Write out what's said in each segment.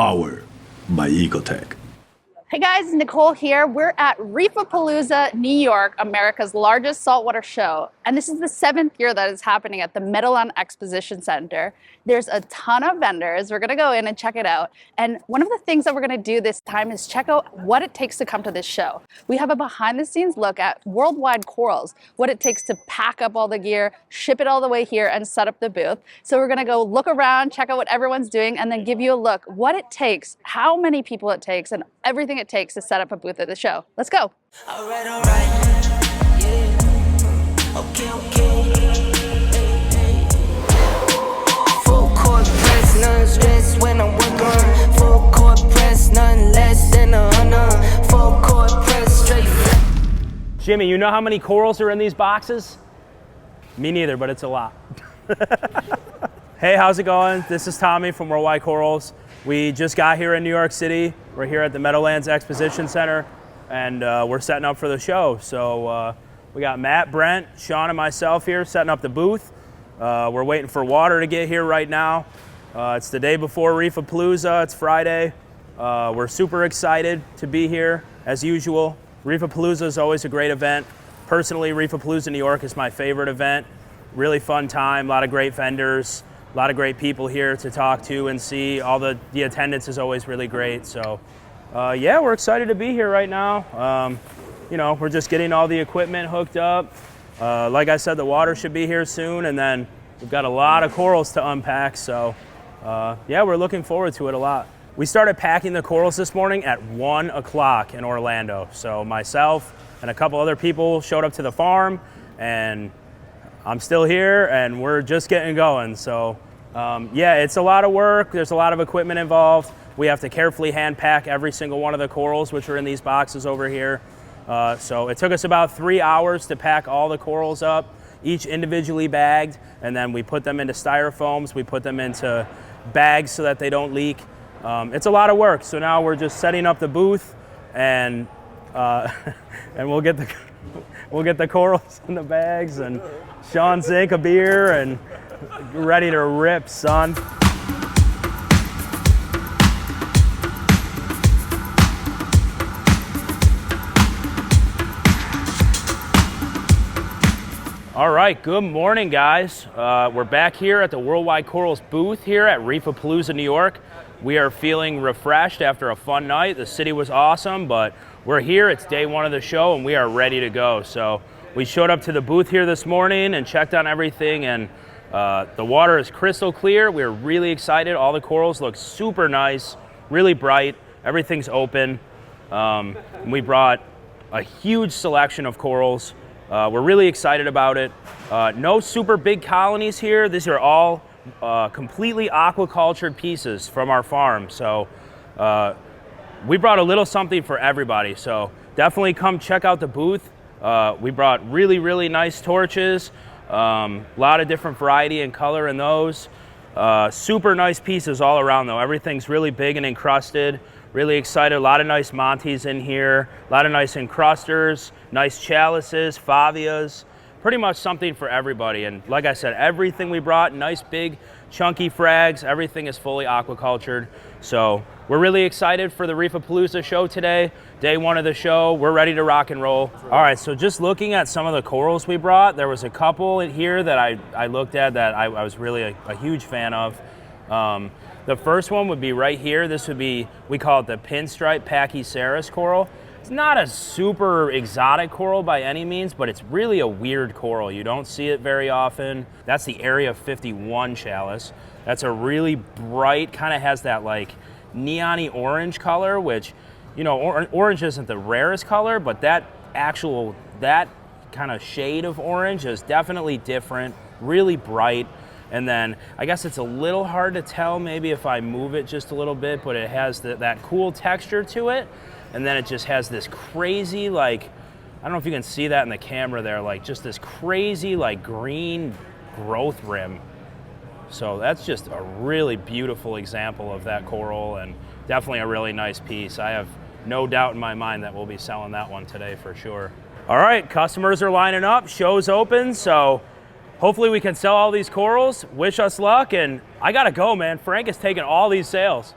powered by Ecotech. Hey guys, Nicole here. We're at Reefapalooza, New York, America's largest saltwater show. And this is the 7th year that it's happening at the Meadowland Exposition Center. There's a ton of vendors. We're gonna go in and check it out. And one of the things that we're gonna do this time is check out what it takes to come to this show. We have a behind the scenes look at worldwide corals, what it takes to pack up all the gear, ship it all the way here and set up the booth. So we're gonna go look around, check out what everyone's doing, and then give you a look, what it takes, how many people it takes, and everything it takes to set up a booth at the show. Let's go. All right, yeah. Okay. Full court press, none stress when I'm working. Full court press, none less than 100. Full court press, straight. Jimmy, you know how many corals are in these boxes? Me neither, but it's a lot. Hey, how's it going? This is Tommy from Worldwide Corals. We just got here in New York City. We're here at the Meadowlands Exposition Center, and we're setting up for the show. So we got Matt, Brent, Sean, and myself here setting up the booth. We're waiting for water to get here right now. It's the day before Reefapalooza. It's Friday. We're super excited to be here, as usual. Reefapalooza is always a great event. Personally, Reefapalooza New York is my favorite event. Really fun time, a lot of great vendors. A lot of great people here to talk to and see. All the attendance is always really great. So yeah, we're excited to be here right now. You know, we're just getting all the equipment hooked up. Like I said, the water should be here soon, and then we've got a lot of corals to unpack. So yeah, we're looking forward to it a lot. We started packing the corals this morning at 1 o'clock in Orlando. So myself and a couple other people showed up to the farm, and I'm still here and we're just getting going. So yeah, it's a lot of work. There's a lot of equipment involved. We have to carefully hand pack every single one of the corals, which are in these boxes over here. So it took us about 3 hours to pack all the corals up, each individually bagged, and then we put them into styrofoams. We put them into bags so that they don't leak. It's a lot of work. So now we're just setting up the booth, and and we'll get the corals in the bags, and Sean's sink a beer and ready to rip, son. All right, good morning, guys. We're back here at the Worldwide Corals booth here at Reefapalooza, New York. We are feeling refreshed after a fun night. The city was awesome, but we're here. It's day one of the show, and we are ready to go. So we showed up to the booth here this morning and checked on everything, and the water is crystal clear. We're really excited. All the corals look super nice, really bright. Everything's open. We brought a huge selection of corals. We're really excited about it. No super big colonies here. These are all completely aquacultured pieces from our farm. So we brought a little something for everybody. So definitely come check out the booth. We brought really, really nice torches. A lot of different variety and color in those. Super nice pieces all around though. Everything's really big and encrusted. Really excited. A lot of nice Montes in here. A lot of nice encrusters, nice chalices, favias. Pretty much something for everybody. And like I said, everything we brought, nice big chunky frags, everything is fully aquacultured. So we're really excited for the Reefapalooza show today. Day one of the show, we're ready to rock and roll. All right, so just looking at some of the corals we brought, there was a couple in here that I looked at that I was really a huge fan of. The first one would be right here. This would be, we call it the pinstripe Pachyceras coral. It's not a super exotic coral by any means, but it's really a weird coral. You don't see it very often. That's the Area 51 chalice. That's a really bright, kind of has that like neon-y orange color, which, you know, orange isn't the rarest color, but that kind of shade of orange is definitely different, really bright. And then I guess it's a little hard to tell maybe if I move it just a little bit, but it has that cool texture to it. And then it just has this crazy, like, I don't know if you can see that in the camera there, like just this crazy like green growth rim. So that's just a really beautiful example of that coral, and definitely a really nice piece. I have no doubt in my mind that we'll be selling that one today for sure. All right, customers are lining up, show's open, so hopefully we can sell all these corals. Wish us luck, and I gotta go, man. Frank is taking all these sales.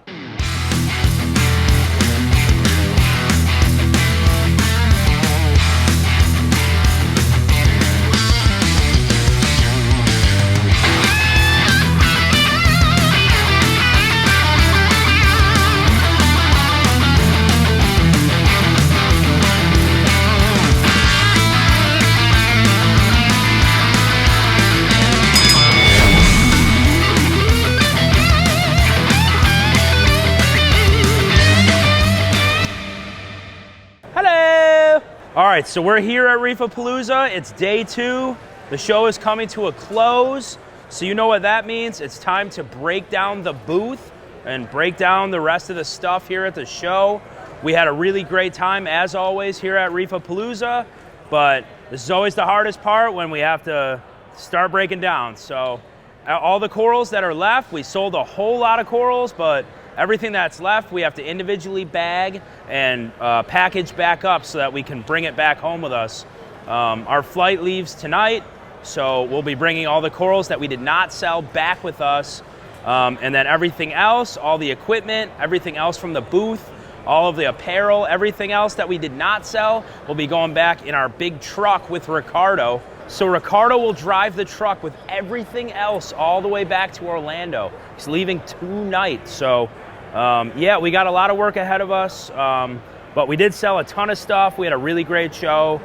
right, so we're here at Reefapalooza. It's day 2. The show is coming to a close. So you know what that means. It's time to break down the booth and break down the rest of the stuff here at the show. We had a really great time, as always, here at Reefapalooza, but this is always the hardest part when we have to start breaking down. So all the corals that are left, we sold a whole lot of corals, but everything that's left, we have to individually bag and package back up so that we can bring it back home with us. Our flight leaves tonight, so we'll be bringing all the corals that we did not sell back with us. And then everything else, all the equipment, everything else from the booth, all of the apparel, everything else that we did not sell will be going back in our big truck with Ricardo. So Ricardo will drive the truck with everything else all the way back to Orlando. He's leaving tonight. So yeah, we got a lot of work ahead of us, but we did sell a ton of stuff. We had a really great show.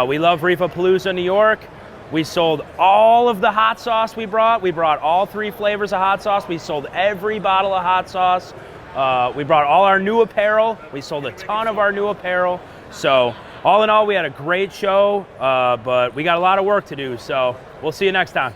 We love Reefapalooza, New York. We sold all of the hot sauce we brought. We brought all 3 flavors of hot sauce. We sold every bottle of hot sauce. We brought all our new apparel. We sold a ton of our new apparel. So all in all, we had a great show, but we got a lot of work to do. So we'll see you next time.